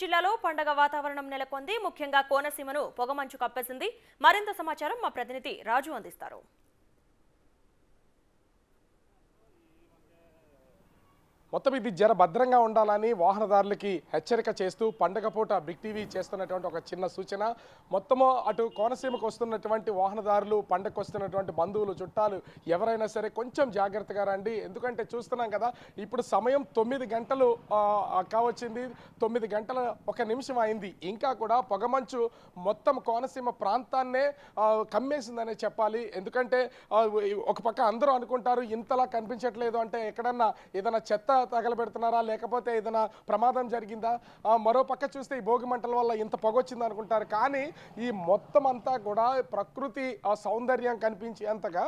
జిల్లాలో పండగ వాతావరణం నెలకొంది. ముఖ్యంగా కోనసీమను పొగమంచు కప్పేసింది. మరింత సమాచారం మా ప్రతినిధి రాజు అందిస్తారు. మొత్తం ఇది జర భద్రంగా ఉండాలని వాహనదారులకి హెచ్చరిక చేస్తూ పండగ పూట బిగ్ టీవీ చేస్తున్నటువంటి ఒక చిన్న సూచన. మొత్తము అటు కోనసీమకు వస్తున్నటువంటి వాహనదారులు, పండగకు వస్తున్నటువంటి బంధువులు, చుట్టాలు ఎవరైనా సరే కొంచెం జాగ్రత్తగా రండి. ఎందుకంటే చూస్తున్నాం కదా, ఇప్పుడు సమయం 9 గంటలు కావచ్చింది. 9 గంటల 1 నిమిషం అయింది. ఇంకా కూడా పొగమంచు మొత్తం కోనసీమ ప్రాంతాన్నే కమ్మేసిందనే చెప్పాలి. ఎందుకంటే ఒక పక్క అందరూ అనుకుంటారు ఇంతలా కనిపించట్లేదు అంటే ఎక్కడన్నా ఏదైనా చెత్త తగలబెడుతున్నారా, లేకపోతే ఏదైనా ప్రమాదం జరిగిందా, మరో పక్క చూస్తే ఈ భోగి మంటల వల్ల ఇంత పొగొచ్చింది అనుకుంటారు. కానీ ఈ మొత్తం అంతా కూడా ప్రకృతి సౌందర్యం కనిపించేంతగా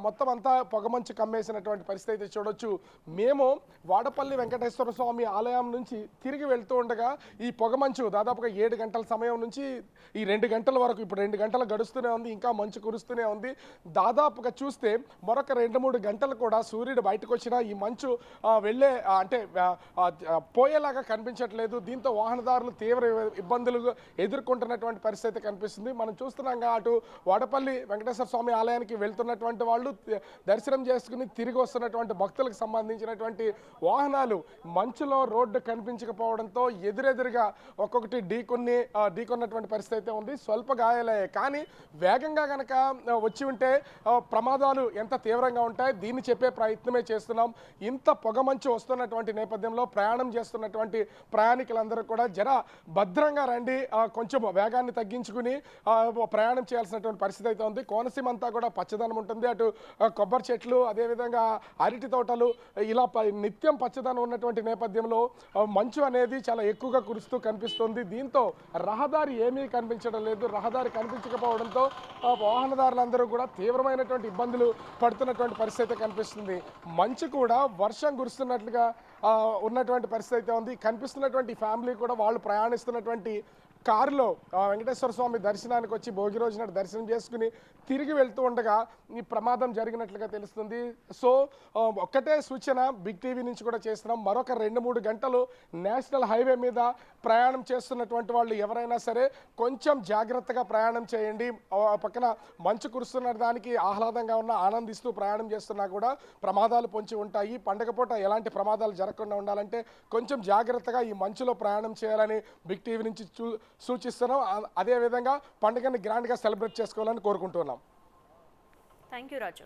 మొత్తం అంతా పొగమంచు కమ్మేసినటువంటి పరిస్థితి అయితే చూడొచ్చు. మేము వాడపల్లి వెంకటేశ్వర స్వామి ఆలయం నుంచి తిరిగి వెళ్తూ ఉండగా ఈ పొగమంచు దాదాపుగా 7 గంటల సమయం నుంచి ఈ 2 గంటల వరకు, ఇప్పుడు 2 గంటలు గడుస్తూనే ఉంది, ఇంకా మంచు కురుస్తూనే ఉంది. దాదాపుగా చూస్తే మరొక 2-3 గంటలు కూడా సూర్యుడు బయటకు వచ్చినా ఈ మంచు వెళ్ళే అంటే పోయేలాగా కనిపించట్లేదు. దీంతో వాహనదారులు తీవ్ర ఇబ్బందులు ఎదుర్కొంటున్నటువంటి పరిస్థితి కనిపిస్తుంది. మనం చూస్తున్నాంగా అటు వాడపల్లి వెంకటేశ్వర స్వామి ఆలయానికి వెళ్తున్నటువంటి వాళ్ళు, దర్శనం చేసుకుని తిరిగి వస్తున్నటువంటి భక్తులకు సంబంధించినటువంటి వాహనాలు మంచులో రోడ్డు కనిపించకపోవడంతో ఎదురెదురుగా ఒక్కొక్కటి ఢీకొన్నటువంటి పరిస్థితి అయితే ఉంది. స్వల్ప గాయాలయ్యాయి. కానీ వేగంగా కనుక వచ్చి ఉంటే ప్రమాదాలు ఎంత తీవ్రంగా ఉంటాయి దీన్ని చెప్పే ప్రయత్నమే చేస్తున్నాం. ఇంత పొగమంచు వస్తున్నటువంటి నేపథ్యంలో ప్రయాణం చేస్తున్నటువంటి ప్రయాణికులందరూ కూడా జర భద్రంగా రండి, కొంచెం వేగాన్ని తగ్గించుకుని ప్రయాణం చేయాల్సినటువంటి పరిస్థితి అయితే ఉంది. కోనసీమ అంతా కూడా పచ్చదనం ఉంటుంది. అటు కొబ్బరి చెట్లు, అదేవిధంగా అరటి తోటలు, ఇలా నిత్యం పచ్చదనం ఉన్నటువంటి నేపథ్యంలో మంచు అనేది చాలా ఎక్కువగా కురుస్తూ కనిపిస్తుంది. దీంతో రహదారి ఏమీ కనిపించడం లేదు. రహదారి కనిపించకపోవడంతో వాహనదారులందరూ కూడా తీవ్రమైనటువంటి ఇబ్బందులు పడుతున్నటువంటి పరిస్థితి కనిపిస్తుంది. మంచు కూడా వర్షం కురుస్తున్నట్లుగా ఉన్నటువంటి పరిస్థితి అయితే ఉంది. కనిపిస్తున్నటువంటి ఫ్యామిలీ కూడా వాళ్ళు ప్రయాణిస్తున్నటువంటి కారులో వెంకటేశ్వర స్వామి దర్శనానికి వచ్చి భోగి రోజున దర్శనం చేసుకుని తిరిగి వెళ్తూ ఉండగా ఈ ప్రమాదం జరిగినట్లుగా తెలుస్తుంది. సో ఒక్కటే సూచన బిగ్ టీవీ నుంచి కూడా చేస్తున్నాం, మరొక 2-3 గంటలు నేషనల్ హైవే మీద ప్రయాణం చేస్తున్నటువంటి వాళ్ళు ఎవరైనా సరే కొంచెం జాగ్రత్తగా ప్రయాణం చేయండి. పక్కన మంచు కురుస్తున్న దానికి ఆహ్లాదంగా ఉన్న ఆనందిస్తూ ప్రయాణం చేస్తున్నా కూడా ప్రమాదాలు పొంచి ఉంటాయి. పండగ పూట ఎలాంటి ప్రమాదాలు జరగకుండా ఉండాలంటే కొంచెం జాగ్రత్తగా ఈ మంచులో ప్రయాణం చేయాలని బిగ్ టీవీ నుంచి సూచిస్తున్నాం. అదేవిధంగా పండుగని గ్రాండ్గా సెలబ్రేట్ చేసుకోవాలని కోరుకుంటున్నాం. Thank you Raju.